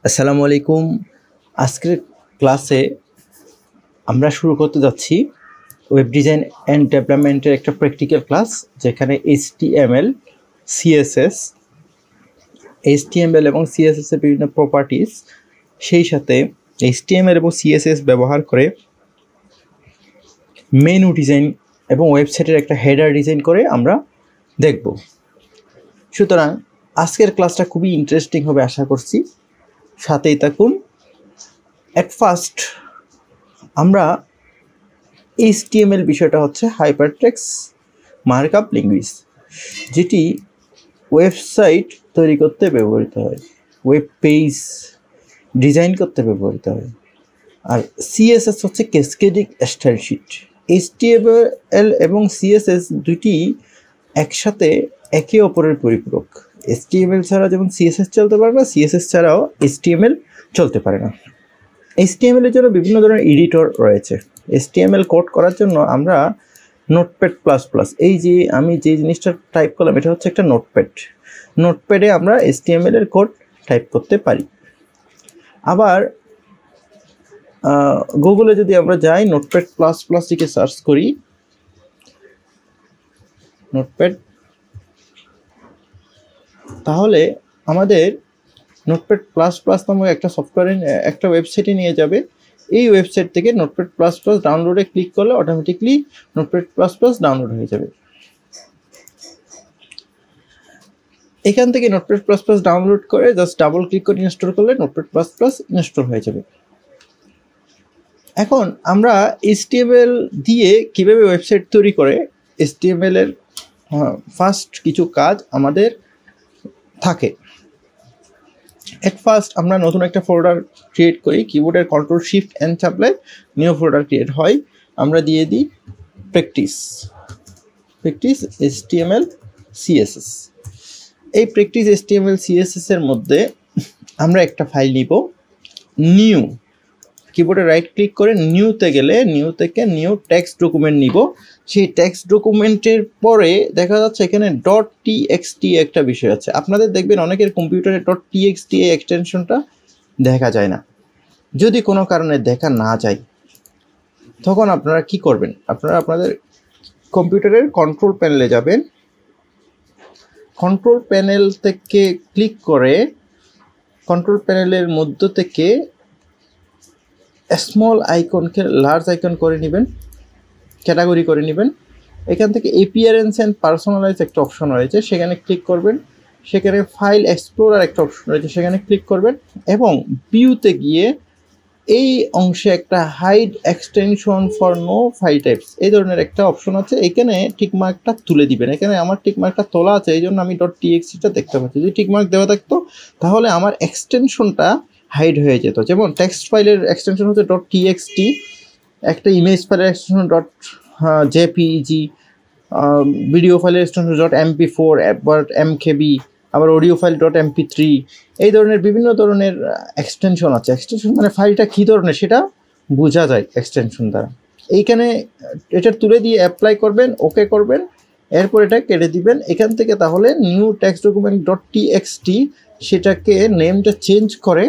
আসসালামু আলাইকুম। আজকের ক্লাসে আমরা শুরু করতে যাচ্ছি ওয়েব ডিজাইন অ্যান্ড ডেভেলপমেন্টের একটা প্র্যাকটিক্যাল ক্লাস, যেখানে এইচটিএমএল এবং সিএসএস এর বিভিন্ন প্রপার্টিস, সেই সাথে এইচটিএমএল এবং সিএসএস ব্যবহার করে মেনু ডিজাইন এবং ওয়েবসাইটের একটা হেডার ডিজাইন করে আমরা দেখব। সুতরাং আজকের ক্লাসটা খুবই ইন্টারেস্টিং হবে আশা করছি, সাথেই থাকুন। অ্যাট ফার্স্ট আমরা এইচটিএমএল বিষয়টা হচ্ছে হাইপারটেক্সট মার্কআপ ল্যাঙ্গুয়েজ, যেটি ওয়েবসাইট তৈরি করতে ব্যবহৃত হয়, ওয়েব পেজ ডিজাইন করতে ব্যবহৃত হয়। আর সিএসএস হচ্ছে ক্যাসকেডিং স্টাইল শিট। এইচটিএমএল এবং সিএসএস দুটি একসাথে একে অপরের পরিপূরক। এইচটিএমএল ছাড়া যেমন সিএসএস চলতে পারে না, সিএসএস ছাড়াও এইচটিএমএল চলতে পারে না। এইচটিএমএল এর জন্য বিভিন্ন ধরনের এডিটর রয়েছে। এইচটিএমএল কোড করার জন্য আমরা নোটপ্যাড প্লাস প্লাস, এই যে আমি যে জিনিসটা টাইপ করলাম এটা হচ্ছে একটা নোটপ্যাডে আমরা এইচটিএমএল এর কোড টাইপ করতে পারি। আবার গুগলে যদি আমরা যাই, নোটপ্যাড প্লাস প্লাস দিকে সার্চ করি, নোটপ্যাড, তাহলে আমাদের নোটপ্যাড প্লাস প্লাস নামক একটা সফটওয়্যারে একটা ওয়েবসাইটে নিয়ে যাবে। এই ওয়েবসাইট থেকে নোটপ্যাড প্লাস প্লাস ডাউনলোডে ক্লিক করলে automatically notepad plus plus download হয়ে যাবে। এখান থেকে নোটপ্যাড প্লাস প্লাস ডাউনলোড করে জাস্ট ডাবল ক্লিক করে ইনস্টল করলে নোটপ্যাড প্লাস প্লাস ইনস্টল হয়ে যাবে। এখন আমরা এইচটিএমএল দিয়ে কিভাবে ওয়েবসাইট তৈরি করে, এইচটিএমএল এর ফার্স্ট কিছু কাজ আমাদের থাকে। এট ফার্স্ট আমরা নতুন একটা ফোল্ডার ক্রিয়েট করি, কিবোর্ডের কন্ট্রোল শিফট এন চাপলে নিউ ফোল্ডার ক্রিয়েট হয়। আমরা দিয়ে দিই প্র্যাকটিস এইচটিএমএল সিএসএস। এই প্র্যাকটিস এইচটিএমএল সিএসএস এর মধ্যে আমরা একটা ফাইল নিব, নিউ, কিবোর্ডে রাইট ক্লিক করে নিউতে গেলে নিউ থেকে নিউ টেক্সট ডকুমেন্ট নিব। সেই টেক্সট ডকুমেন্টের পরে দেখা যাচ্ছে এখানে ডট টিএক্সটি একটা বিষয় আছে। আপনাদের দেখবেন অনেকের কম্পিউটারে ডট টিএক্সটি এই এক্সটেনশনটা দেখা যায় না। যদি কোনো কারণে দেখা না যায়, তখন আপনারা কি করবেন, আপনারা আপনাদের কম্পিউটারের কন্ট্রোল প্যানেলে যাবেন। কন্ট্রোল প্যানেল থেকে ক্লিক করে কন্ট্রোল প্যানেলের মধ্য থেকে স্মল আইকনকে লার্জ আইকন করে নেবেন, ক্যাটাগরি করে নেবেন। এখান থেকে অ্যাপিয়ারেন্স অ্যান্ড পার্সোনালাইজ একটা অপশন রয়েছে, সেখানে ক্লিক করবেন। সেখানে ফাইল এক্সপ্লোরার একটা অপশন রয়েছে, সেখানে ক্লিক করবেন এবং ভিউতে গিয়ে এই অংশে একটা hide extension for known file types এই ধরনের একটা অপশন আছে। এখানে টিকমার্কটা তুলে দিবেন। এখানে আমার টিকমার্কটা তোলা আছে, এই জন্য আমি ডট টিএক্সটিটা দেখতে পাচ্ছি। যদি টিকমার্ক দেওয়া থাকতো তাহলে আমার এক্সটেনশনটা হাইড হয়ে যেত। যেমন টেক্সট ফাইলের এক্সটেনশন হচ্ছে ডট টিএক্সটি, একটা ইমেজ ফাইলের এক্সটেনশন ডট জেপিইজি, ভিডিও ফাইলের extension dot MP4, dot MKB, আবার অডিও ফাইল ডট MP3। এই ধরনের বিভিন্ন ধরনের এক্সটেনশন আছে। এক্সটেনশন মানে ফাইলটা কী ধরনের সেটা বোঝা যায় এক্সটেনশন দ্বারা। এইখানে এটা তুলে দিয়ে অ্যাপ্লাই করবেন, ওকে করবেন, এরপর এটা কেটে দিবেন এখান থেকে। তাহলে new text document dot TXT, সেটাকে নেমটা চেঞ্জ করে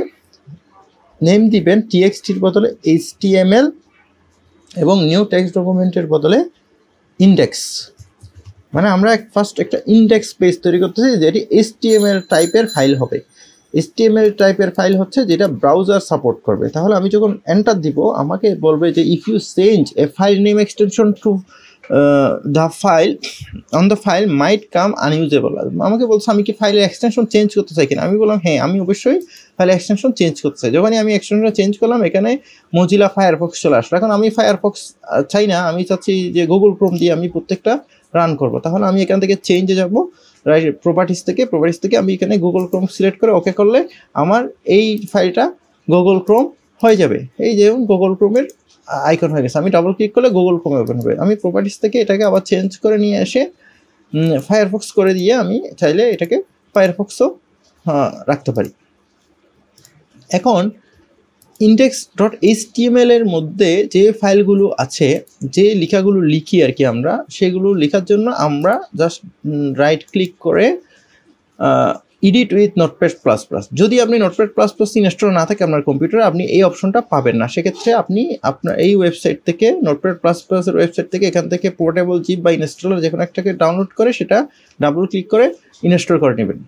নেম দিবেন টিএক্সটির বদলে এইচটিএমএল এবং নিউ টেক্সট ডকুমেন্টের বদলে ইন্ডেক্স। মানে আমরা ফার্স্ট একটা ইন্ডেক্স পেজ তৈরি করতেছি, যেটি এইচটিএমএল টাইপের ফাইল হবে। এইচটিএমএল টাইপের ফাইল হচ্ছে যেটা ব্রাউজার সাপোর্ট করবে। তাহলে আমি যখন এন্টার দিব আমাকে বলবে যে if you change a file name extension to the file on the file might come unusable. আমাকে বলছে আমি কি ফাইলের এক্সটেনশন চেঞ্জ করতে চাই কিনা। আমি বললাম হ্যাঁ, আমি অবশ্যই ফাইলের এক্সটেনশন চেঞ্জ করতে চাই। যখনই আমি এক্সটেনশনটা চেঞ্জ করলাম এখানে মজিলা ফায়ারফক্স চলে আসলো। এখন আমি ফায়ারফক্স চাই না, আমি চাচ্ছি যে গুগল ক্রোম দিয়ে আমি প্রত্যেকটা রান করব। তাহলে আমি এখান থেকে চেঞ্জে যাব, রাইট প্রপার্টিস থেকে আমি এখানে গুগল ক্রোম সিলেক্ট করে ওকে করলে আমার এই ফাইলটা গুগল ক্রোম হয়ে যাবে। এই যেমন গুগল ক্রোমের আইকন হয়ে গেছে, আমি ডাবল ক্লিক করলে গুগল ক্রোম ওপেন হবে। আমি প্রপার্টিস থেকে এটাকে আবার চেঞ্জ করে নিয়ে এসে ফায়ারফক্স করে দিয়ে আমি চাইলে এটাকে ফায়ারফক্সও রাখতে পারি। এখন index.html এর মধ্যে যে ফাইলগুলো আছে, যে লেখাগুলো লিখি আর কি আমরা, সেগুলো লেখার জন্য আমরা জাস্ট রাইট ক্লিক করে edit with notepad plus plus. যদি আপনি নোটপ্যাড প্লাস প্লাস ইনস্টল না থাকে আপনার কম্পিউটারে, আপনি এই অপশনটা পাবেন না। সেক্ষেত্রে আপনি আপনার এই ওয়েবসাইট থেকে, নোটপ্যাড প্লাস প্লাসের ওয়েবসাইট থেকে, এখান থেকে পোর্টেবল জিপ বা ইনস্টলার যে কোনো একটাকে ডাউনলোড করে সেটা ডাবল ক্লিক করে ইনস্টল করে নেবেন।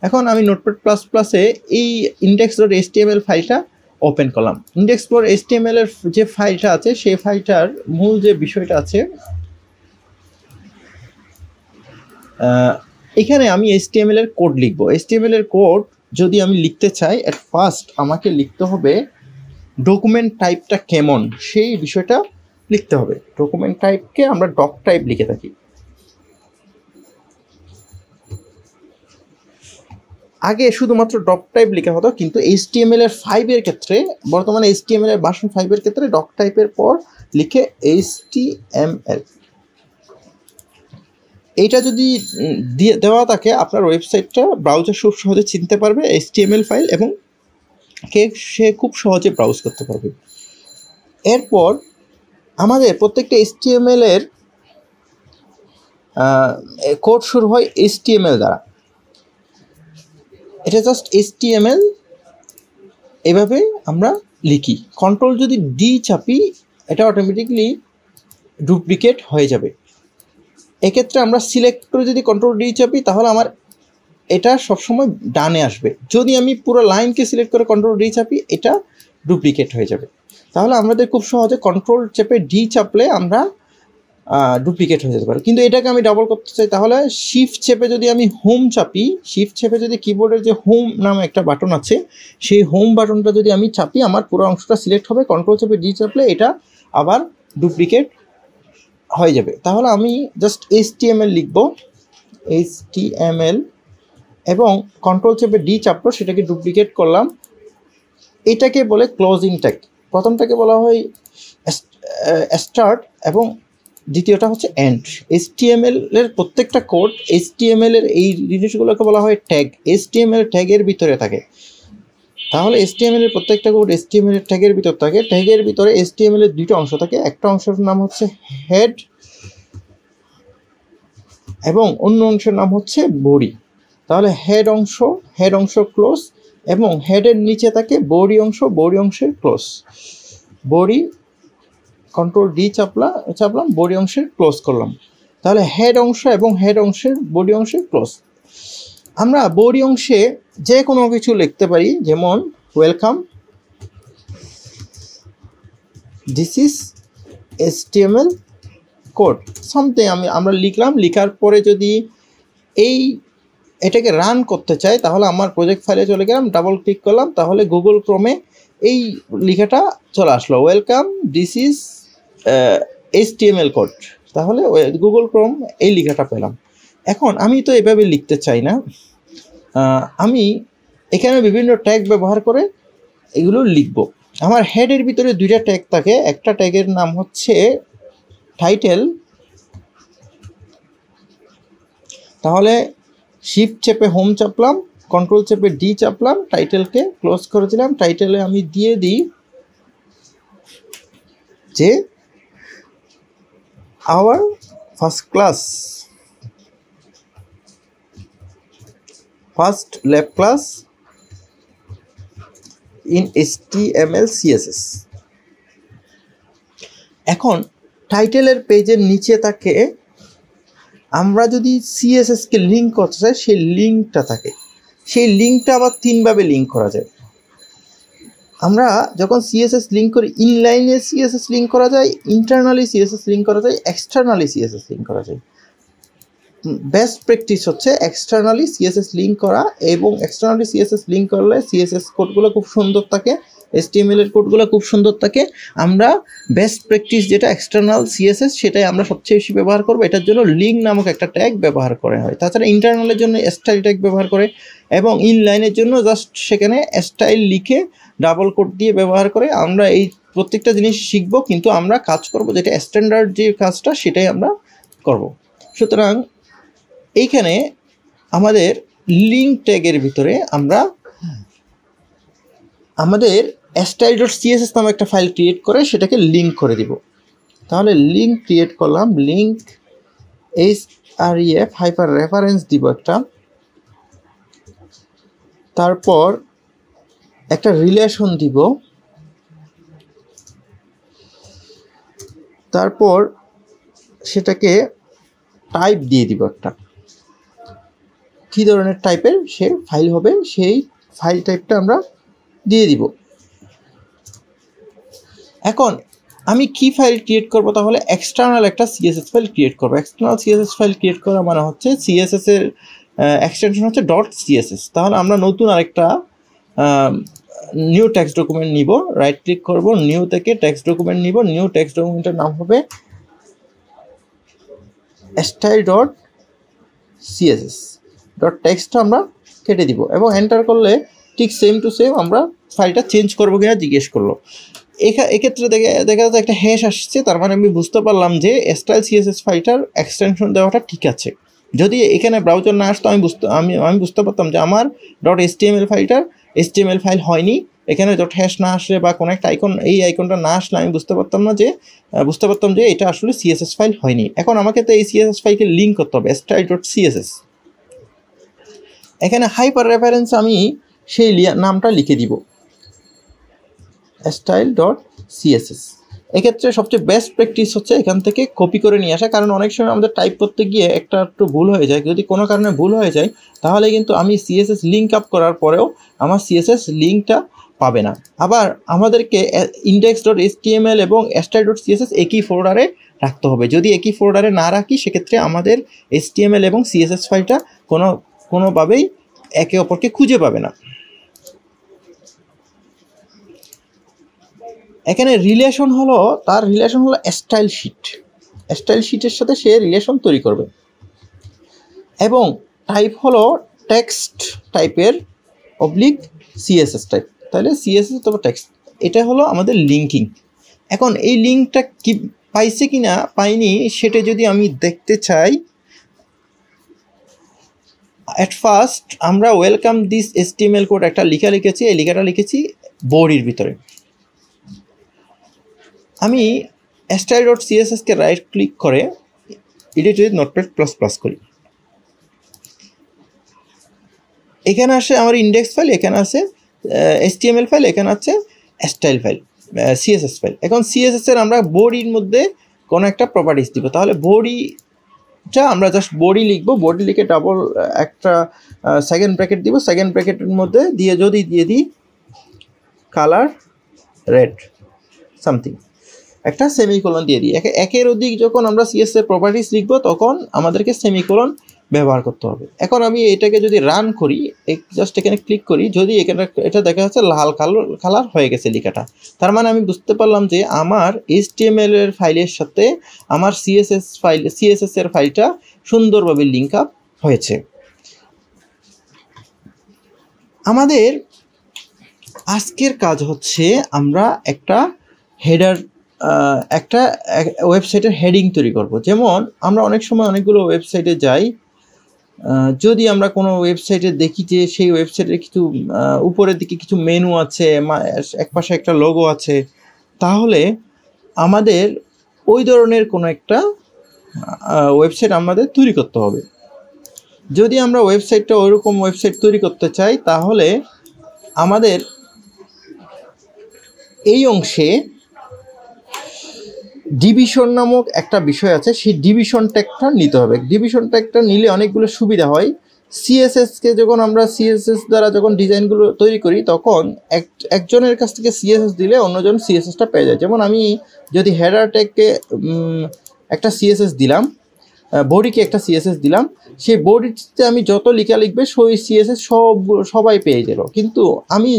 এখন আমি নোটপ্যাড প্লাস প্লাসে এই index.html ফাইলটা ওপেন করলাম। index.html এর যে ফাইলটা আছে সেই ফাইলটার মূল যে বিষয়টা আছে, এখানে আমি HTML এর কোড লিখব। HTML এর কোড যদি আমি লিখতে চাই, এট ফার্স্ট আমাকে লিখতে হবে ডকুমেন্ট টাইপটা কেমন, সেই বিষয়টা লিখতে হবে। ডকুমেন্ট টাইপকে আমরা ডক টাইপ লিখে থাকি। আগে শুধুমাত্র ডক টাইপ লেখা হতো, কিন্তু HTML এর 5 এর ক্ষেত্রে, বর্তমানে HTML এর ভার্সন 5 এর ক্ষেত্রে ডক টাইপের পর লিখে HTML। এইটা যদি দেওয়া থাকে, আপনার ওয়েবসাইটটা ব্রাউজার খুব সহজে চিনতে পারবে HTML ফাইল, এবং সে খুব সহজে ব্রাউজ করতে পারবে। এরপর আমাদের প্রত্যেকটা HTML এর কোড শুরু হয় HTML দ্বারা। এটা জাস্ট HTML এভাবে আমরা লিখি। কন্ট্রোল যদি ডি চাপি, এটা অটোমেটিকলি ডুপ্লিকেট হয়ে যাবে। এক্ষেত্রে আমরা সিলেক্ট করে যদি কন্ট্রোল ডি চাপি, তাহলে আমার এটা সবসময় ডানে আসবে। যদি আমি পুরো লাইনকে সিলেক্ট করে কন্ট্রোল ডি চাপি, এটা ডুপ্লিকেট হয়ে যাবে। তাহলে আমাদের খুব সহজে কন্ট্রোল চেপে ডি চাপলে আমরা ডুপ্লিকেট হয়ে যেতে পারে। কিন্তু এটাকে আমি ডাবল করতে চাই, তাহলে শিফট চেপে যদি আমি হোম চাপি, শিফট চেপে যদি কিবোর্ডের যে হোম নামে একটা বাটন আছে, সেই হোম বাটনটা যদি আমি চাপি, আমার পুরো অংশটা সিলেক্ট হবে। কন্ট্রোল চেপে ডি চাপলে এটা আবার ডুপ্লিকেট হয়ে যাবে। তাহলে আমি জাস্ট HTML লিখব, HTML, এবং কন্ট্রোল চেপে ডি চাপলো, সেটাকে ডুপ্লিকেট করলাম। এটাকে বলে ক্লোজিং ট্যাগ। প্রথমটাকে বলা হয় স্টার্ট এবং দ্বিতীয়টা হচ্ছে এন্ড। HTML এর প্রত্যেকটা কোড, HTML এর এই জিনিসগুলোকে বলা হয় ট্যাগ। HTML ট্যাগের ভিতরে থাকে। তাহলে HTML এর প্রত্যেকটা কোড HTML এর ট্যাগের ভিতর থাকে। ট্যাগের ভিতরে HTML এর দুটো অংশ থাকে। একটা অংশের নাম হচ্ছে হেড এবং অন্য অংশের নাম হচ্ছে বডি। তাহলে হেড অংশ ক্লোজ, এবং হেডের নিচে থাকে বডি অংশের ক্লোজ। বডি, কন্ট্রোল ডি চাপলাম, বডি অংশের ক্লোজ করলাম। তাহলে হেড অংশ এবং হেড অংশের বডি অংশের ক্লোজ। আমরা বডি অংশে যে কোনো কিছু লিখতে পারি, যেমন welcome, this is HTML code, something আমরা লিখলাম। লিখার পরে যদি এটাকে রান করতে চাই, তাহলে আমার প্রজেক্ট ফাইলে চলে গেলাম, ডাবল ক্লিক করলাম, তাহলে গুগল ক্রোমে এই লেখাটা চলে আসলো, welcome, this is HTML code. তাহলে গুগল ক্রোম এই লেখাটা পেলাম। এখন আমি তো এভাবে লিখতে চাই না, আমি এখানে বিভিন্ন ট্যাগ ব্যবহার করে এগুলো লিখব। আমার হেডের ভিতরে দুইটা ট্যাগ থাকে। একটা ট্যাগের নাম হচ্ছে টাইটেল। তাহলে শিফট চেপে হোম চাপলাম, কন্ট্রোল চেপে ডি চাপলাম, টাইটেলকে ক্লোজ করে দিলাম। টাইটেলে আমি দিয়ে দিই যে our first lab class in HTML CSS। এখন টাইটেলের পেজের নিচে থাকে, আমরা যদি CSS-কে লিঙ্ক করতে চাই, সেই লিঙ্কটা থাকে। সেই লিঙ্কটা আবার তিনভাবে লিঙ্ক করা যায়। আমরা যখন CSS লিঙ্ক করি, ইনলাইনে CSS লিঙ্ক করা যায়, ইন্টারনালি CSS লিঙ্ক করা যায়, এক্সটার্নালি CSS লিঙ্ক করা যায়। বেস্ট প্র্যাকটিস হচ্ছে এক্সটার্নালি CSS লিঙ্ক করা, এবং এক্সটার্নালি CSS লিঙ্ক করলে CSS কোডগুলো খুব সুন্দর থাকে, HTML এর কোডগুলো খুব সুন্দর থাকে। আমরা বেস্ট প্র্যাকটিস যেটা এক্সটার্নাল CSS, সেটাই আমরা সবচেয়ে বেশি ব্যবহার করবো। এটার জন্য লিঙ্ক নামক একটা ট্যাগ ব্যবহার করা হয়। তাছাড়া ইন্টারনালের জন্য স্টাইল ট্যাগ ব্যবহার করে, এবং ইনলাইনের জন্য জাস্ট সেখানে স্টাইল লিখে ডাবল কোট দিয়ে ব্যবহার করে। আমরা এই প্রত্যেকটা জিনিস শিখব, কিন্তু আমরা কাজ করব যেটা স্ট্যান্ডার্ড যে কাজটা, সেটাই আমরা করব। সুতরাং এইখানে আমাদের লিঙ্ক ট্যাগের ভিতরে আমরা আমাদের style.css নামে একটা ফাইল ক্রিয়েট করে সেটাকে লিঙ্ক করে দিব। তাহলে লিঙ্ক ক্রিয়েট করলাম, লিঙ্ক href হাইপার রেফারেন্স দিব একটা, তারপর একটা রিলেশন দিব, তারপর সেটাকে টাইপ দিয়ে দিব, একটা কী ধরনের টাইপের সে ফাইল হবে সেই ফাইল টাইপটা আমরা দিয়ে দিব। এখন আমি কি ফাইল ক্রিয়েট করব, তাহলে এক্সটার্নাল একটা সিএসএস ফাইল ক্রিয়েট করব। এক্সটার্নাল সিএসএস ফাইল ক্রিয়েট করা মানে হচ্ছে সিএসএস এর এক্সটেনশন হচ্ছে ডট সিএসএস। তাহলে আমরা নতুন আরেকটা নিউ টেক্সট ডকুমেন্ট নিব, রাইট ক্লিক করব, নিউ থেকে টেক্সট ডকুমেন্ট নিব, নিউ টেক্সট ডকুমেন্টের নাম হবে স্টাইল ডট সিএসএস ডট টেক্সটটা আমরা কেটে দিব এবং এন্টার করলে ঠিক সেম টু সেম আমরা ফাইলটা চেঞ্জ করবো কিনা জিজ্ঞেস করলো। এক্ষেত্রে দেখা যাচ্ছে একটা হ্যাশ আসছে, তার মানে আমি বুঝতে পারলাম যে স্টাইল সিএসএস ফাইলটার এক্সটেনশন দেওয়াটা ঠিক আছে। যদি এখানে ব্রাউজার না আসতো আমি বুঝতে পারতাম যে আমার ডট এসটিএমএল ফাইলটার এসটিএমএল ফাইল হয়নি। এখানে ডট হ্যাশ না আসলে বা কোনো একটা আইকন, এই আইকনটা না আসলে আমি বুঝতে পারতাম যে এটা আসলে সিএসএস ফাইল হয়নি। এখন আমাকে তো এই সিএসএস ফাইলকে লিঙ্ক করতে হবে স্টাইল ডট সিএসএস। এখানে হাইপার রেফারেন্স আমি সেই নামটা লিখে দিব স্টাইল ডট সিএসএস। এক্ষেত্রে সবচেয়ে বেস্ট প্র্যাকটিস হচ্ছে এখান থেকে কপি করে নিয়ে আসা, কারণ অনেক সময় আমাদের টাইপ করতে গিয়ে একটু ভুল হয়ে যায়। যদি কোনো কারণে ভুল হয়ে যায় তাহলে কিন্তু আমি সিএসএস লিঙ্ক আপ করার পরেও আমার সিএসএস লিঙ্কটা পাবে না। আবার আমাদেরকে ইন্ডেক্স ডট এসটিএমএল এবং স্টাইল ডট সিএসএস একই ফোল্ডারে রাখতে হবে। যদি একই ফোল্ডারে না রাখি সেক্ষেত্রে আমাদের এসটিএমএল এবং সিএসএস ফাইলটা কোনোভাবেই একে অপরকে খুঁজে পাবে না। এখানে রিলেশন হলো স্টাইল শিটের সাথে সে রিলেশন তৈরি করবে এবং টাইপ হলো টেক্সট টাইপের অবলিক সিএসএস টাইপ, তাহলে সিএসএস অথবা টেক্সট। এটা হলো আমাদের লিঙ্কিং। এখন এই লিঙ্কটা কি পাইছে কি না পাইনি সেটা যদি আমি দেখতে চাই, অ্যাট ফার্স্ট আমরা ওয়েলকাম দিস এসটিএমএল কোড একটা লিখেছি, এই লেখাটা লিখেছি বডির ভিতরে। আমি স্টাইল ডট সিএসএসকে রাইট ক্লিক করে edit with notepad plus plus করি, এখানে আসে আমার ইন্ডেক্স ফাইল, এখানে আছে এসটিএমএল ফাইল, এখানে আছে স্টাইল ফাইল সিএসএস ফাইল। এখন সিএসএস এর আমরা বডির মধ্যে কোনো একটা প্রপার্টিস দিব, তাহলে বডিটা আমরা জাস্ট বডি লিখবো, বডি লিখে ডাবল একটা সেকেন্ড ব্র্যাকেট দিব, সেকেন্ড ব্র্যাকেটের মধ্যে দিয়ে দিই কালার রেড সামথিং, একটা সেমিকোলন দিয়ে দিই। একের অধিক যখন আমরা সিএসএস এর প্রপার্টিস লিখবো তখন আমাদেরকে সেমিকোলন ব্যবহার করতে হবে। এখন আমি এটাকে যদি রান করি, জাস্ট এখানে ক্লিক করি, যদি এটা দেখা যাচ্ছে লাল কালার হয়ে গেছে লেখাটা, তার মানে আমি বুঝতে পারলাম যে আমার এইচটিএমএল এর ফাইলের সাথে আমার সিএসএস এর ফাইলটা সুন্দরভাবে লিঙ্ক আপ হয়েছে। আমাদের আজকের কাজ হচ্ছে আমরা একটা একটা ওয়েবসাইটের হেডিং তৈরি করব। যেমন আমরা অনেক সময় অনেকগুলো ওয়েবসাইটে যাই, যদি আমরা কোনো ওয়েবসাইটে দেখি যে সেই ওয়েবসাইটের কিছু উপরের দিকে কিছু মেনু আছে, একপাশে একটা লোগো আছে, তাহলে আমাদের ওই ধরনের কোনো একটা ওয়েবসাইট আমাদের তৈরি করতে হবে। যদি আমরা ওয়েবসাইটটা ওইরকম ওয়েবসাইট তৈরি করতে চাই তাহলে আমাদের এই অংশে ডিভিশন নামক একটা বিষয় আছে, সেই ডিভিশন ট্যাগটা নিতে হবে। ডিভিশন ট্যাগটা নিলে অনেকগুলো সুবিধা হয়। সিএসএসকে যখন আমরা সিএসএস দ্বারা যখন ডিজাইনগুলো তৈরি করি তখন একজনের কাছ থেকে সিএসএস দিলে অন্যজন সিএসএসটা পেয়ে যায়। যেমন আমি যদি হেডার ট্যাগকে একটা সিএসএস দিলাম, বডিকে একটা সিএসএস দিলাম, সেই বডিতে আমি যত লেখা লিখবে সেই সিএসএস সবাই পেয়ে গেল। কিন্তু আমি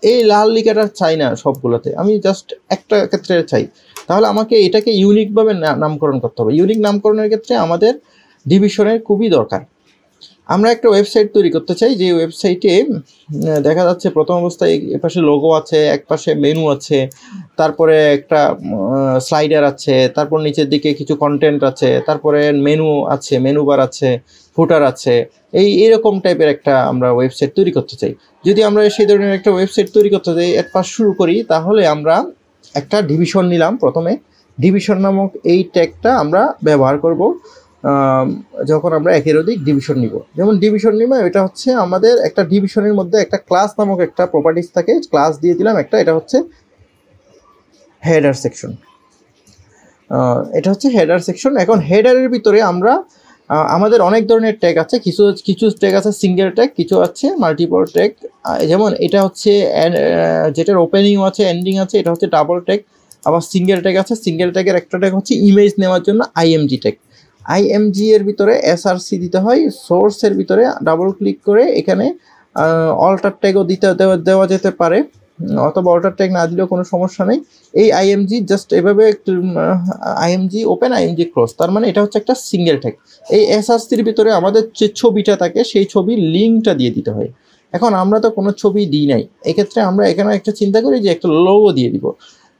এই লাল লেখাটা চাই না সবগুলোতে, আমি জাস্ট একটা ক্ষেত্রে চাই, তাহলে আমাকে এটাকে ইউনিকভাবে নামকরণ করতে হবে। ইউনিক নামকরণের ক্ষেত্রে আমাদের ডিভিশনের খুবই দরকার। আমরা একটা ওয়েবসাইট তৈরি করতে চাই, যে ওয়েবসাইটে দেখা যাচ্ছে প্রথম অবস্থায় এপাশে লোগো আছে, একপাশে মেনু আছে, তারপরে একটা স্লাইডার আছে, তারপর নিচের দিকে কিছু কন্টেন্ট আছে, তারপরে মেনু আছে, মেনু বার আছে, ফুটার আছে, এইরকম টাইপের একটা আমরা ওয়েবসাইট তৈরি করতে চাই। যদি আমরা সেই ধরনের একটা ওয়েবসাইট তৈরি করতে চাই, এর পাশ শুরু করি, তাহলে আমরা একটা ডিভিশন নিলাম। প্রথমে ডিভিশন নামক এই ট্যাগটা আমরা ব্যবহার করব। যখন আমরা একের অধিক ডিভিশন নিব। যেমন ডিভিশন নিব, এটা হচ্ছে আমাদের একটা ডিভিশনের মধ্যে একটা ক্লাস নামক একটা প্রপার্টিস থাকে, ক্লাস দিয়ে দিলাম একটা, এটা হচ্ছে হেডার সেকশন। এটা হচ্ছে হেডার সেকশন। এখন হেডারের ভিতরে আমরা আমাদের অনেক ধরনের ট্যাগ আছে, কিছু ট্যাগ আছে সিঙ্গেল ট্যাগ, কিছু আছে মাল্টিপল ট্যাগ। যেমন এটা হচ্ছে যেটার ওপেনিং আছে, এন্ডিং আছে, এটা হচ্ছে ডাবল ট্যাগ। আবার সিঙ্গেল ট্যাগ আছে, সিঙ্গেল ট্যাগের একটা ট্যাগ হচ্ছে ইমেজ নেওয়ার জন্য আইএমজি ট্যাগ। আইএমজি এর ভিতরে এসআরসি দিতে হয়, সোর্সের ভিতরে ডাবল ক্লিক করে এখানে অল্টার ট্যাগও দেওয়া যেতে পারে, অথবা অল্টার ট্যাগ না দিলেও কোনো সমস্যা নেই। এই আইএমজি জাস্ট এভাবে আইএমজি ওপেন, আইএমজি ক্লোজ, তার মানে এটা হচ্ছে একটা সিঙ্গেল ট্যাগ। এই এসআরসির ভিতরে আমাদের যে ছবিটা থাকে সেই ছবির লিঙ্কটা দিয়ে দিতে হয়। এখন আমরা তো কোনো ছবি দিই নাই, এক্ষেত্রে আমরা এখানে একটা চিন্তা করি যে একটা লোগো দিয়ে দিব।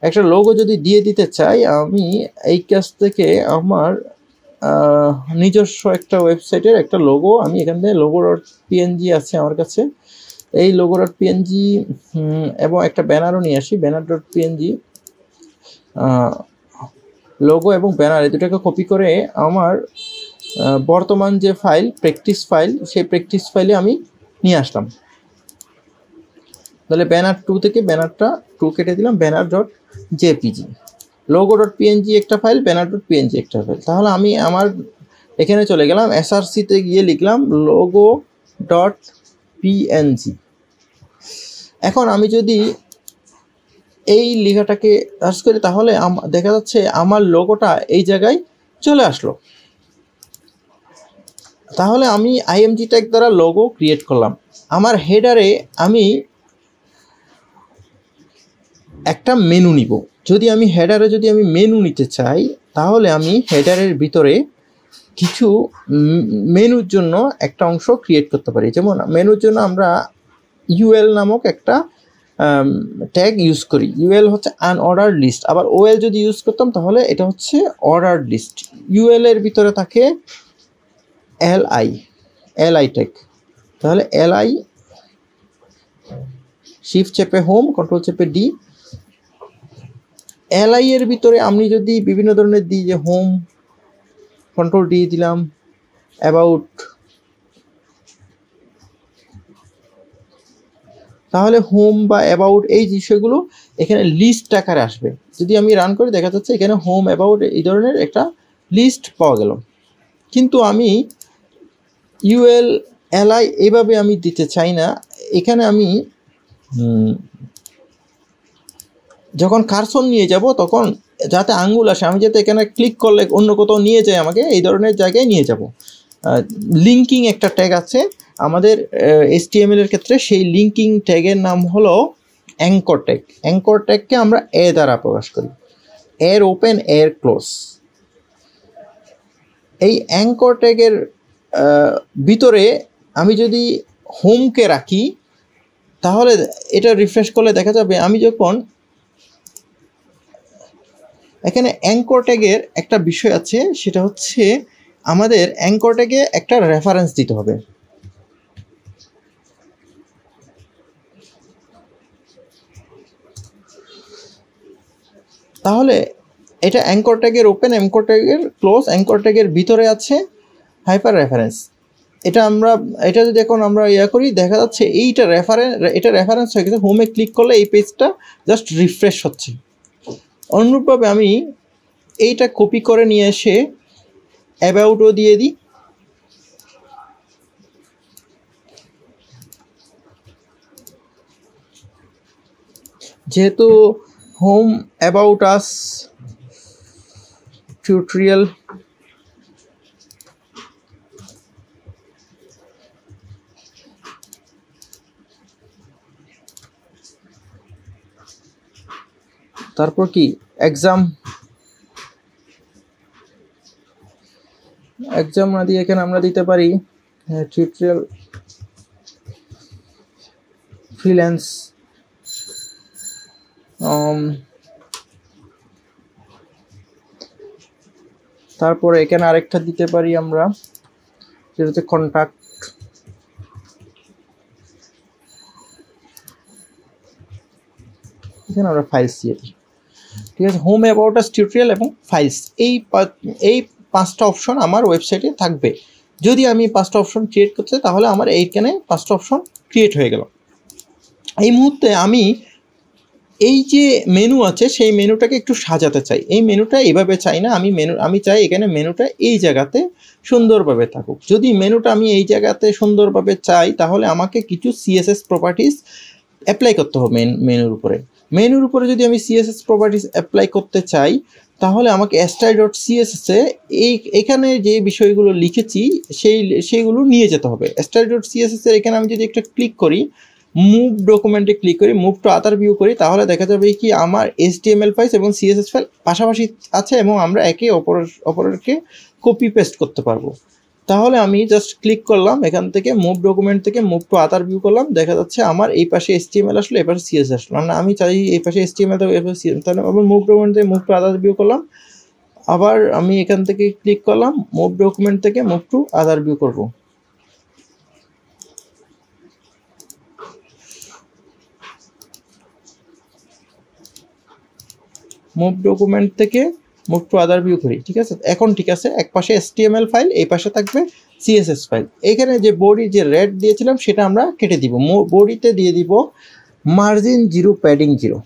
একটা লোগো যদি দিয়ে দিতে চাই, আমি এই কাজ থেকে আমার নিজস্ব একটা ওয়েবসাইটের একটা লোগো, আমি এখান থেকে logo.png আছে আমার কাছে, এই logo.png এবং একটা ব্যানারও নিয়ে আসি, banner.png। লোগো এবং ব্যানার এই দুটাকে কপি করে আমার বর্তমান যে ফাইল প্র্যাকটিস ফাইল, সেই প্র্যাকটিস ফাইলে আমি নিয়ে আসলাম। তাহলে ব্যানার 2 থেকে ব্যানারটা 2 কেটে দিলাম, banner.jpg। logo.png একটা ফাইল, banner.png একটা ফাইল। তাহলে আমি আমার এখানে চলে গেলাম, এসআরসিতে গিয়ে লিখলাম logo.png। এখন আমি যদি এই লেখাটাকে সার্চ করি, তাহলে দেখা যাচ্ছে আমার লোগোটা এই জায়গায় চলে আসলো। তাহলে আমি আইএমজি ট্যাগ দ্বারা লোগো ক্রিয়েট করলাম। আমার হেডারে আমি একটা মেনু নিব। যদি আমি হেডারে মেনু নিতে চাই, তাহলে আমি হেডারের ভিতরে কিছু মেনুর জন্য একটা অংশ ক্রিয়েট করতে পারি। যেমন মেনুর জন্য আমরা ইউএল নামক একটা ট্যাগ ইউজ করি। ইউএল হচ্ছে আনঅর্ডার্ড লিস্ট, আবার ওএল যদি ইউজ করতাম তাহলে এটা হচ্ছে অর্ডার্ড লিস্ট। ইউএল এর ভিতরে থাকে এলআই ট্যাগ। তাহলে এলআই, শিফট চেপে হোম, কন্ট্রোল চেপে ডি। এলআই এর ভিতরে আমি যদি বিভিন্ন ধরনের দিই, যে হোম, কন্ট্রোল ডি দিলাম, অ্যাবাউট, তাহলে হোম বা অ্যাবাউট এই বিষয়গুলো এখানে লিস্ট আকারে আসবে। যদি আমি রান করি, দেখা যাচ্ছে এখানে হোম, অ্যাবাউট এই ধরনের একটা লিস্ট পাওয়া গেল। কিন্তু আমি ইউএল এলআই এইভাবে আমি দিতে চাই না। এখানে আমি যখন কার্সর নিয়ে যাব, তখন যাতে আঙ্গুল আসে, আমি যাতে এখানে ক্লিক করলে অন্য কোথাও নিয়ে যায়, আমাকে এই ধরনের জায়গায় নিয়ে যাব। লিঙ্কিং একটা ট্যাগ আছে আমাদের HTML এর ক্ষেত্রে, সেই লিঙ্কিং ট্যাগের নাম হলো অ্যাঙ্কর ট্যাগ। অ্যাঙ্কর ট্যাগকে আমরা এ দ্বারা প্রকাশ করি, এর ওপেন, এর ক্লোজ। এই অ্যাঙ্কর ট্যাগের ভিতরে আমি যদি হোমকে রাখি, তাহলে এটা রিফ্রেশ করলে দেখা যাবে আমি যখন এখানে অ্যাঙ্কর ট্যাগের একটা বিষয় আছে, সেটা হচ্ছে আমাদের অ্যাঙ্কর ট্যাগে একটা রেফারেন্স দিতে হবে। তাহলে এটা অ্যাঙ্কর ট্যাগের ওপেন, অ্যাঙ্কর ট্যাগের ক্লোজ, অ্যাঙ্কর ট্যাগের ভিতরে আছে হাইপার রেফারেন্স। এটা যদি এখন আমরা করি, দেখা যাচ্ছে এটা রেফারেন্স হয়ে গেছে। হোমে ক্লিক করলে এই পেজটা জাস্ট রিফ্রেশ হচ্ছে। অনুরূপভাবে আমি এইটা কপি করে নিয়ে এসে অ্যাবাউটও দিয়ে দিই। যেহেতু হোম, অ্যাবাউট আস, টিউটোরিয়াল, তারপর কি এক্সাম না দিয়ে এখানে আমরা দিতে পারি টিউটোরিয়াল ফ্রিল্যান্স। তারপরে এখানে আরেকটা দিতে পারি আমরা, যেটা হচ্ছে কন্ট্যাক্ট। এখানে আমরা ফাইলস দিয়ে দিই। ঠিক আছে, হোম, অ্যাবাউট আস, টিউটোরিয়াল এবং ফাইলস, এই 5টা অপশন আমার ওয়েবসাইটে থাকবে। যদি আমি 5টা অপশন ক্রিয়েট করতে চাই তাহলে আমার এইখানে 5টা অপশন ক্রিয়েট হয়ে গেল। এই মুহূর্তে আমি এই যে মেনু আছে সেই মেনুটাকে একটু সাজাতে চাই। এই মেনুটা এইভাবে চাই না, আমি চাই এখানে মেনুটা এই জায়গাতে সুন্দরভাবে থাকুক। যদি মেনুটা আমি এই জায়গাতে সুন্দরভাবে চাই তাহলে আমাকে কিছু সিএসএস প্রপার্টিস অ্যাপ্লাই করতে হবে মেনুর উপরে যদি আমি সিএসএস প্রপার্টিস অ্যাপ্লাই করতে চাই তাহলে আমাকে style.css এখানে যে বিষয়গুলো লিখেছি সেইগুলো নিয়ে যেতে হবে। style.css এখানে আমি যদি একটা ক্লিক করি, মুভ ডকুমেন্টে ক্লিক করি, মুভ টু আদার ভিউ করি, তাহলে দেখা যাবে কি আমার HTML ফাইল এবং CSS ফাইল পাশাপাশি আছে এবং আমরা একে অপরকে কপি পেস্ট করতে পারবো। তাহলে আমি জাস্ট ক্লিক করলাম, এখান থেকে মুভ ডকুমেন্ট থেকে মুভ টু আদার ভিউ করলাম, দেখা যাচ্ছে আমার এই পাশে HTML আসলো, এই পাশে CSS আসলো। মানে আমি চাই এই পাশে HTML থেকে এই পাশে CSS, তাহলে আবার মুভ ডকুমেন্ট থেকে মুভ টু আদার ভিউ করলাম, আবার আমি এখান থেকে ক্লিক করলাম, মুভ ডকুমেন্ট থেকে মুভ টু আদার ভিউ করব। মুভ ডকুমেন্ট থেকে মুভ টু আদার ভিউ করি, ঠিক আছে। এখন ঠিক আছে, এক পাশে HTML ফাইল, এই পাশে থাকবে CSS ফাইল। এখানে যে বডি যে রেড দিয়েছিলাম সেটা আমরা কেটে দিব। বডিতে দিয়ে দিব মার্জিন 0 প্যাডিং 0।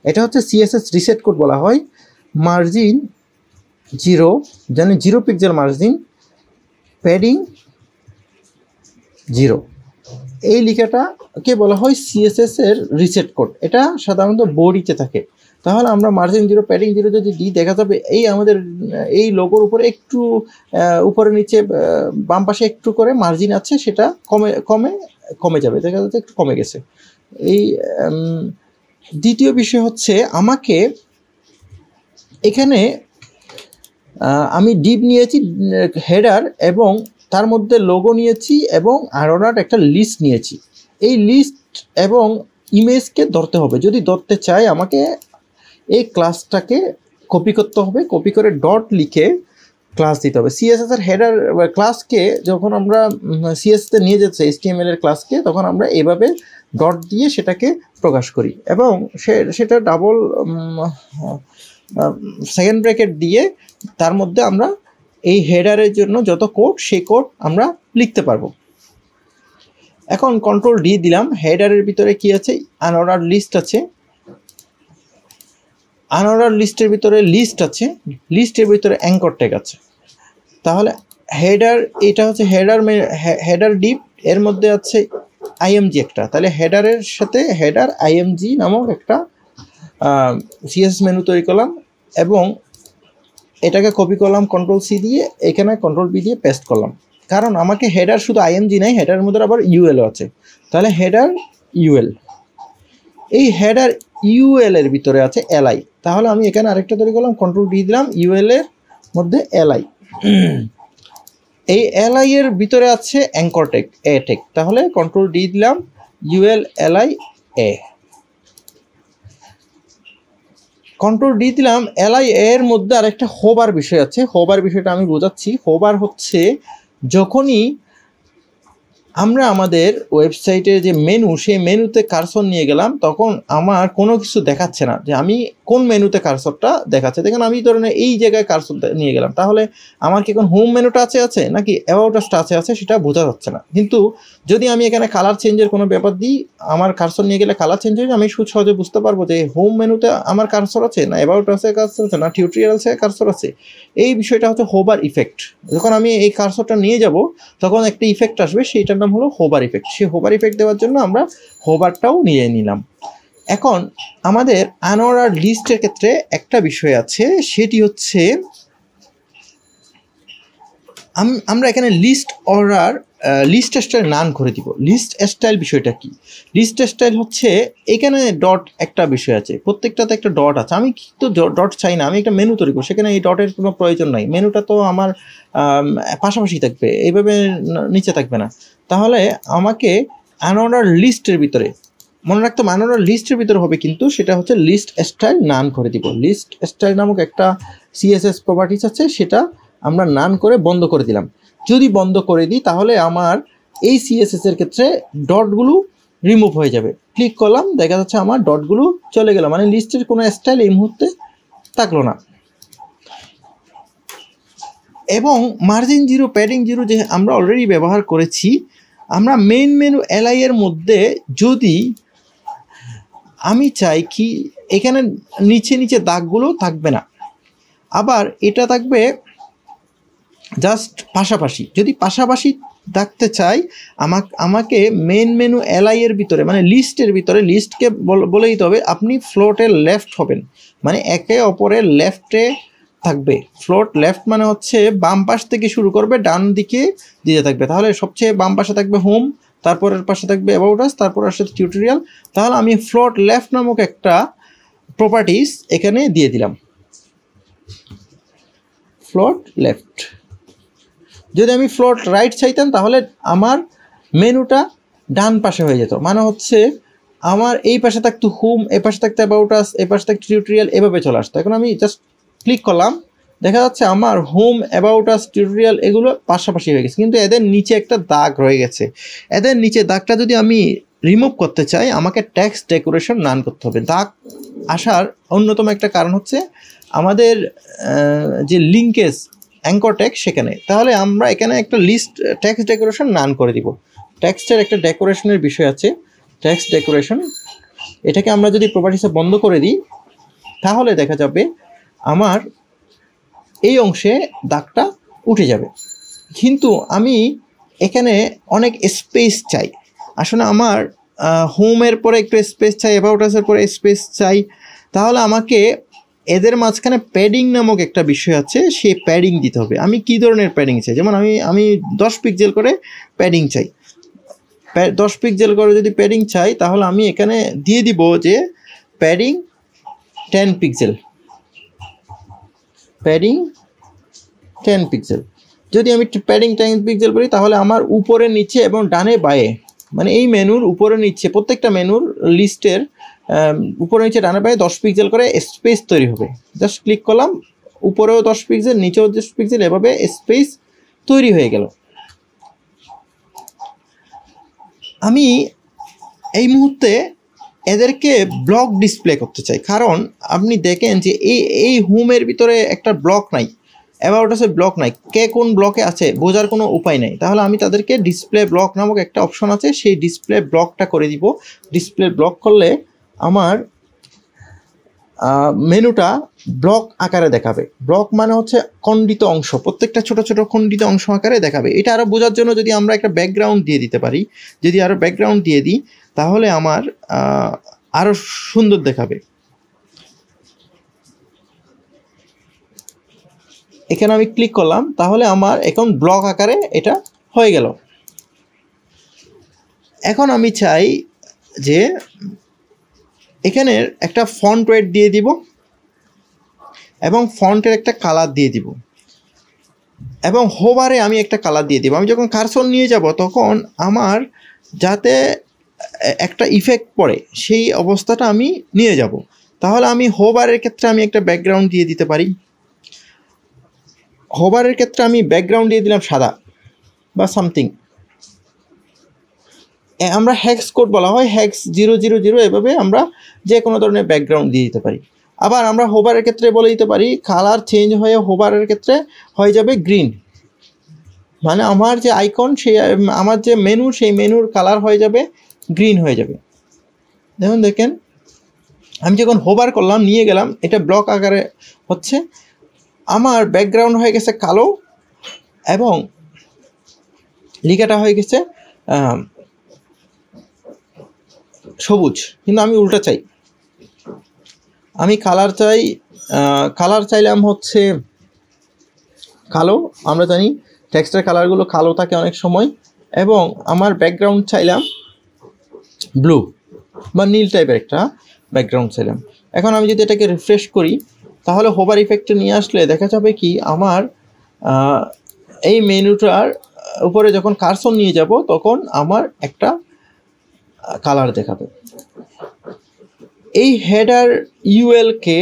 এটা হচ্ছে CSS রিসেট কোড বলা হয়। মার্জিন 0, জানি 0 পিক্সেল মার্জিন, প্যাডিং 0। এই লেখাটাকে বলা হয় CSS এর রিসেট কোড। এটা সাধারণত বডিতে থাকে। তাহলে আমরা মার্জিন 0 প্যাডিং 0 যদি দিই, দেখা যাবে এই আমাদের এই লোগোর উপরে একটু উপরে নিচে বাম পাশে একটু করে মার্জিন আছে, সেটা কমে যাবে, দেখা যাচ্ছে একটু কমে গেছে। এই দ্বিতীয় বিষয় হচ্ছে আমাকে এখানে আমি ডিপ নিয়েছি, হেডার এবং তার মধ্যে লোগো নিয়েছি এবং আরোনার একটা লিস্ট নিয়েছি। এই লিস্ট এবং ইমেজকে ধরতে হবে। যদি ধরতে চাই আমাকে এই ক্লাসটাকে কপি করতে হবে, কপি করে ডট লিখে ক্লাস দিতে হবে। CSS এর হেডার ক্লাসকে যখন আমরা CSS তে নিয়ে যাচ্ছি HTML এর ক্লাসকে, তখন আমরা এভাবে ডট দিয়ে সেটাকে প্রকাশ করি এবং সেটা ডাবল সেকেন্ড ব্র্যাকেট দিয়ে তার মধ্যে আমরা এই হেডারের জন্য যত কোড সেই কোড আমরা লিখতে পারবো। এখন কন্ট্রোল D দিলাম। হেডারের ভিতরে কি আছে? আনঅর্ডার লিস্ট আছে। আনঅর্ডার লিস্টের ভিতরে লিস্ট আছে, লিস্টের ভিতরে অ্যাঙ্কর ট্যাগ আছে। তাহলে হেডার, এটা হচ্ছে হেডার ডিপ, এর মধ্যে আছে IMG একটা। তাহলে হেডারের সাথে হেডার IMG নামক একটা CSS মেনু তৈরি করলাম এবং এটাকে কপি করলাম কন্ট্রোল C দিয়ে, এখানে কন্ট্রোল B দিয়ে পেস্ট করলাম। কারণ আমাকে হেডার শুধু IMG নাই, হেডারের মধ্যে আবার UL আছে। তাহলে হেডার UL, এই হেডার UL এর ভিতরে আছে LI। তাহলে আমি এখানে আরেকটা তৈরি করলাম, কন্ট্রোল D দিলাম, UL এর মধ্যে LI। এই LI এর ভিতরে আছে অ্যাঙ্কর ট্যাগ A ট্যাগ। তাহলে কন্ট্রোল D দিলাম, UL LI A। Control D দিলাম, LI এর মধ্যে আরেকটা হোভার বিষয় আছে। হোভার বিষয়টা আমি বোঝাচ্ছি। হোভার হচ্ছে যখনই আমরা আমাদের ওয়েবসাইটের যে মেনু, সেই মেনুতে কার্সর নিয়ে গেলাম, তখন আমার কোনো কিছু দেখাচ্ছে না যে আমি কোন মেনুতে কার্সরটা দেখাচ্ছে। দেখেন আমি ধরেন এই জায়গায় কার্সর নিয়ে গেলাম, তাহলে আমার কি এখন হোম মেনুটা আছে নাকি অ্যাবাউট আসটা আছে সেটা বোঝা যাচ্ছে না। কিন্তু যদি আমি এখানে কালার চেঞ্জের কোনো ব্যাপার দিই, আমার কার্সর নিয়ে গেলে কালার চেঞ্জ হয়ে, আমি সহজে বুঝতে পারবো যে হোম মেনুতে আমার কার্সর আছে না অ্যাবাউট আছে কার্সর আছে না টিউটোরিয়ালসে কার্সর আছে। এই বিষয়টা হচ্ছে হোভার ইফেক্ট। যখন আমি এই কার্সরটা নিয়ে যাব তখন একটা ইফেক্ট আসবে, সেইটার নাম হলো হোভার ইফেক্ট। সেই হোভার ইফেক্ট দেওয়ার জন্য আমরা হোভারটাও নিয়ে নিলাম। এখন আমাদের আনঅর্ডার লিস্টের ক্ষেত্রে একটা বিষয় আছে, সেটি হচ্ছে আমরা এখানে লিস্ট স্টাইল নান করে দিব। লিস্ট স্টাইল বিষয়টা কি? লিস্ট স্টাইল হচ্ছে এখানে ডট একটা বিষয় আছে, প্রত্যেকটাতে একটা ডট আছে। আমি তো ডট চাই না, আমি একটা মেনু তৈরি করব, সেখানে এই ডটের কোনো প্রয়োজন নাই। মেনুটা তো আমার পাশাপাশি থাকবে, এইভাবে নিচে থাকবে না। তাহলে আমাকে আনঅর্ডার লিস্টের ভিতরে, মনে রাখতে হবে আনঅর্ডার লিস্টের ভিতরে হবে, কিন্তু সেটা হচ্ছে লিস্ট স্টাইল নান করে দিব। লিস্ট স্টাইল নামক একটা CSS প্রপার্টিস আছে, সেটা আমরা নান করে বন্ধ করে দিলাম। যদি বন্ধ করে দিই তাহলে আমার এই CSS এর ক্ষেত্রে ডটগুলো রিমুভ হয়ে যাবে। ক্লিক করলাম, দেখা যাচ্ছে আমার ডটগুলো চলে গেল, মানে লিস্টের কোনো স্টাইল এই মুহূর্তে থাকলো না। এবং মার্জিন 0 প্যাডিং 0 যে আমরা অলরেডি ব্যবহার করেছি, আমরা মেইন মেনু এলআই এর মধ্যে যদি আমি চাই কি এখানে নিচে নিচে দাগগুলো থাকবে না, আবার এটা থাকবে জাস্ট পাশাপাশি, যদি পাশাপাশি থাকতে চাই আমাকে মেন মেনু এলআই এর ভিতরে মানে লিস্টের ভিতরে লিস্টকে বলে দিতে হবে আপনি ফ্লোটের লেফট হবেন, মানে একে অপরের লেফটে থাকবে। ফ্লোট লেফট মানে হচ্ছে বাম পাশ থেকে শুরু করবে ডান দিকে দিতে থাকবে, তাহলে সবচেয়ে বাম পাশে থাকবে হোম, তারপরের পাশে থাকবে অ্যাবাউট আস, তারপর আসছে টিউটোরিয়াল। তাহলে আমি ফ্লোট লেফট নামক একটা প্রপার্টিস এখানে দিয়ে দিলাম, ফ্লোট লেফট। যদি আমি ফ্লোট রাইট চাইতাম তাহলে আমার মেনুটা ডান পাশে হয়ে যেত, মানে হচ্ছে আমার এই পাশে থাকতো হোম, এই পাশে থাকতো অ্যাবাউট আস, এই পাশে থাকতো টিউটোরিয়াল, এভাবে চলে আসতো। এখন আমি জাস্ট ক্লিক করলাম, দেখা যাচ্ছে আমার হোম, অ্যাবাউট আস, টিউটোরিয়াল এগুলো পাশাপাশি হয়ে গেছে, কিন্তু এদের নিচে একটা দাগ রয়ে গেছে। এদের নিচে দাগটা যদি আমি রিমুভ করতে চাই আমাকে টেক্সট ডেকোরেশন নান করতে হবে। দাগ আসার অন্যতম একটা কারণ হচ্ছে আমাদের যে লিঙ্কেজ অ্যাঙ্কর ট্যাগ সেখানে, তাহলে আমরা এখানে একটা লিস্ট টেক্সট ডেকোরেশন নান করে দিব। টেক্সটের একটা ডেকোরেশনের বিষয় আছে, টেক্সট ডেকোরেশন, এটাকে আমরা যদি প্রপার্টিসে বন্ধ করে দিই তাহলে দেখা যাবে আমার এই অংশে দাগটা উঠে যাবে। কিন্তু আমি এখানে অনেক স্পেস চাই, আসলে আমার হোমের পরে একটু স্পেস চাই, অ্যাবাউট আসের পরে স্পেস চাই, তাহলে আমাকে এদের মাঝখানে প্যাডিং নামক একটা বিষয় আছে, সেই প্যাডিং দিতে হবে। আমি কী ধরনের প্যাডিং চাই, যেমন আমি 10 পিক্সেল করে প্যাডিং চাই, 10 পিক্সেল করে যদি প্যাডিং চাই তাহলে আমি এখানে দিয়ে দিব যে প্যাডিং 10 পিক্সেল, প্যাডিং 10 পিক্সেল। যদি আমি প্যাডিং 10 পিক্সেল করি তাহলে আমার উপরে নিচে এবং ডানে বায়ে মানে এই মেনুর উপরে নিচে প্রত্যেকটা মেনুর লিস্টের উপরে নিচে ডানে বায়ে 10 পিক্সেল করে স্পেস তৈরি হবে। জাস্ট ক্লিক করলাম, উপরেও 10 পিক্সেল নিচেও 10 পিক্সেল, এভাবে স্পেস তৈরি হয়ে গেল। আমি এই মুহূর্তে এদেরকে ব্লক ডিসপ্লে করতে চাই, কারণ আপনি দেখেন যে এই হোমের ভিতরে একটা ব্লক নাই, অ্যাবাউট আসে ব্লক নাই, কে কোন ব্লকে আছে বোঝার কোনো উপায় নাই। তাহলে আমি তাদেরকে ডিসপ্লে ব্লক নামক একটা অপশন আছে, সেই ডিসপ্লে ব্লকটা করে দিব। ডিসপ্লে ব্লক করলে আমার মেনুটা ব্লক আকারে দেখাবে। ব্লক মানে হচ্ছে খণ্ডিত অংশ, প্রত্যেকটা ছোট ছোট খণ্ডিত অংশ আকারে দেখাবে। এটা আরও বোঝার জন্য যদি আমরা একটা ব্যাকগ্রাউন্ড দিয়ে দিতে পারি, যদি আরও ব্যাকগ্রাউন্ড দিয়ে দিই তাহলে আমার আরও সুন্দর দেখাবে। এখানে আমি ক্লিক করলাম, তাহলে আমার এখন ব্লক আকারে এটা হয়ে গেল। এখন আমি চাই যে এখানে একটা ফন্ট ওয়েট দিয়ে দিব এবং ফন্টের একটা কালার দিয়ে দিব এবং হোভারে আমি একটা কালার দিয়ে দিব। আমি যখন কার্সর নিয়ে যাব তখন আমার যাতে একটা ইফেক্ট পড়ে সেই অবস্থাটা আমি নিয়ে যাব। তাহলে আমি হোভারের ক্ষেত্রে আমি একটা ব্যাকগ্রাউন্ড দিয়ে দিতে পারি। হোভারের ক্ষেত্রে আমি ব্যাকগ্রাউন্ড দিয়ে দিলাম সাদা বা সামথিং, আমরা হ্যাক্স কোড বলা হয়, হ্যাক্স 000, এভাবে আমরা যে কোনো ধরনের ব্যাকগ্রাউন্ড দিয়ে দিতে পারি। আবার আমরা হোভারের ক্ষেত্রে বলে দিতে পারি কালার চেঞ্জ হয়ে হোভারের ক্ষেত্রে হয়ে যাবে গ্রিন, মানে আমার যে আইকন সেই আমার যে মেনু সেই মেনুর কালার হয়ে যাবে গ্রিন হয়ে যাবে। দেখেন আমি যখন হোভার করলাম নিয়ে গেলাম এটা ব্লক আকারে হচ্ছে, আমার ব্যাকগ্রাউন্ড হয়ে গেছে কালো এবং লেখাটা হয়ে গেছে সবুজ, কিন্তু আমি উল্টা চাই। আমি কালার চাই, কালার চাইলাম হচ্ছে কালো, আমরা জানি টেক্সটের কালারগুলো কালো থাকে অনেক সময়, এবং আমার ব্যাকগ্রাউন্ড চাইলাম ব্লু বা নীল টাইপের একটা ব্যাকগ্রাউন্ড চাইলাম। এখন আমি যদি এটাকে রিফ্রেশ করি তাহলে হোভার ইফেক্টে নিয়ে আসলে দেখা যাবে কি আমার এই মেনুটার উপরে যখন কার্সর নিয়ে যাব তখন আমার একটা কালার দেখাবে। এই হেডার ইউএলকে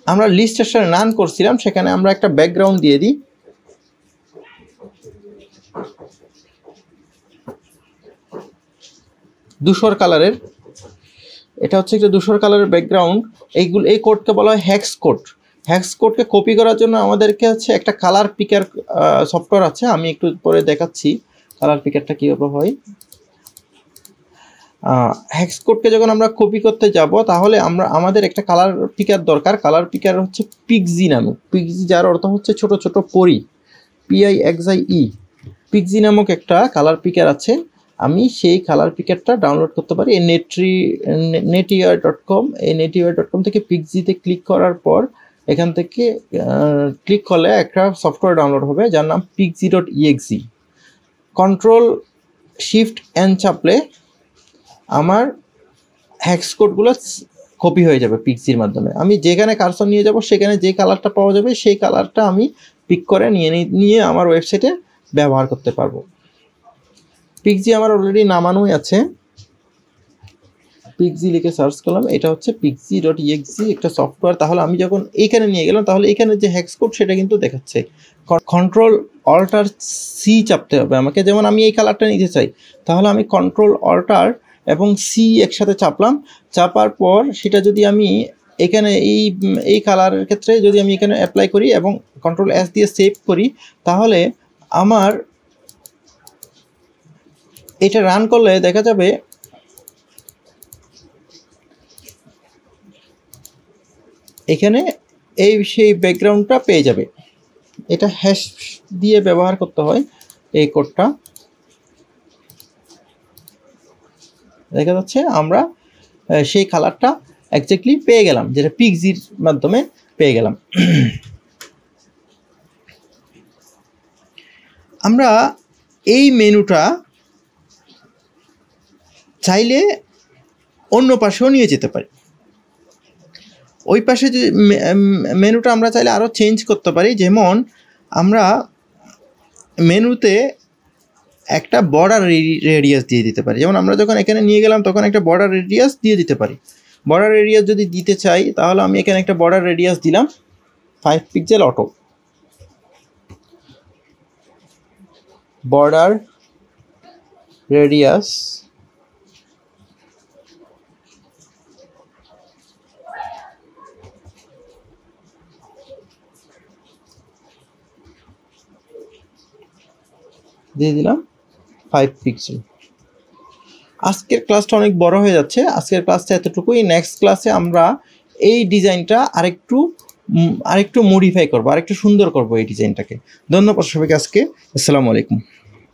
আমরা লিস্টের সাথে নান করছিলাম, সেখানে আমরা একটা ব্যাকগ্রাউন্ড দিয়ে দিই। ধূসর কালারের, এটা হচ্ছে একটা ধূসর কালারের ব্যাকগ্রাউন্ড। এই কোডকে বলা হয় হ্যাক্স কোড। হেক্স কোডকে কপি করার জন্য আমাদেরকে হচ্ছে একটা কালার পিকার সফটওয়্যার আছে, আমি একটু পরে দেখাচ্ছি কালার পিকারটা কীভাবে হয়। হেক্স কোডকে যখন আমরা কপি করতে যাব তাহলে আমাদের একটা কালার পিকার দরকার। কালার পিকার হচ্ছে পিক্সি নামক, পিক্সি যার অর্থ হচ্ছে ছোট ছোট পরি, PIXIE, পিক্সি নামক একটা কালার পিকার আছে। আমি সেই কালার পিকারটা ডাউনলোড করতে পারি এই netyr.com। এই netyr.com থেকে পিক্সিতে ক্লিক করার পর এখান থেকে ক্লিক করলে একটা সফটওয়্যার ডাউনলোড হবে যার নাম pixi.exe। Ctrl+Shift+N চাপলে আমার হেক্স কোডগুলো কপি হয়ে যাবে পিক্সির মাধ্যমে। আমি যেখানে কার্সর নিয়ে যাব সেখানে যে কালারটা পাওয়া যাবে সেই কালারটা আমি পিক করে নিয়ে আমার ওয়েবসাইটে ব্যবহার করতে পারবো। পিক্সি আমার অলরেডি নামানোই আছে, পিক্সি লিখে সার্চ করলাম, এটা হচ্ছে pixi.exe একটা সফটওয়্যার। তাহলে আমি যখন এইখানে নিয়ে গেলাম তাহলে এখানে যে হেক্স কোড সেটা কিন্তু দেখাচ্ছে। Ctrl+Alt+C চাপতে হবে আমাকে, যেমন আমি এই কালারটা নিতে চাই তাহলে আমি Ctrl+Alt এবং C একসাথে চাপলাম, চাপার পর সেটা যদি আমি এখানে এই কালারের ক্ষেত্রে যদি আমি এখানে অ্যাপ্লাই করি এবং Ctrl+S দিয়ে সেভ করি তাহলে আমার এটা রান করলে দেখা যাবে এখানে সেই ব্যাকগ্রাউন্ডটা পেয়ে যাবে। এটা হ্যাশ দিয়ে ব্যবহার করতে হয় এই কোডটা। দেখা যাচ্ছে আমরা সেই কালারটা এক্স্যাক্টলি পেয়ে গেলাম, যেটা পিক্সির মাধ্যমে পেয়ে গেলাম। আমরা এই মেনুটা চাইলে অন্য পাশেও নিয়ে যেতে পারি। ওই পাশে যে মেনুটা আমরা চাইলে আরও চেঞ্জ করতে পারি, যেমন আমরা মেনুতে একটা বর্ডার রেডিয়াস দিয়ে দিতে পারি। যেমন আমরা যখন এখানে নিয়ে গেলাম তখন একটা বর্ডার রেডিয়াস দিয়ে দিতে পারি। বর্ডার রেডিয়াস যদি দিতে চাই তাহলে আমি এখানে একটা বর্ডার রেডিয়াস দিলাম 5 পিক্সেল অটো। বর্ডার রেডিয়াস দিয়ে দিলাম 5 পিক্সেল। আজকের ক্লাসটা অনেক বড় হয়ে যাচ্ছে, আজকের ক্লাসটা এতটুকুই। নেক্সট ক্লাসে আমরা এই ডিজাইনটা আরেকটু মডিফাই করবো, আরেকটু সুন্দর করবো এই ডিজাইনটাকে। ধন্যবাদ সবাইকে আজকে। আসসালামু আলাইকুম।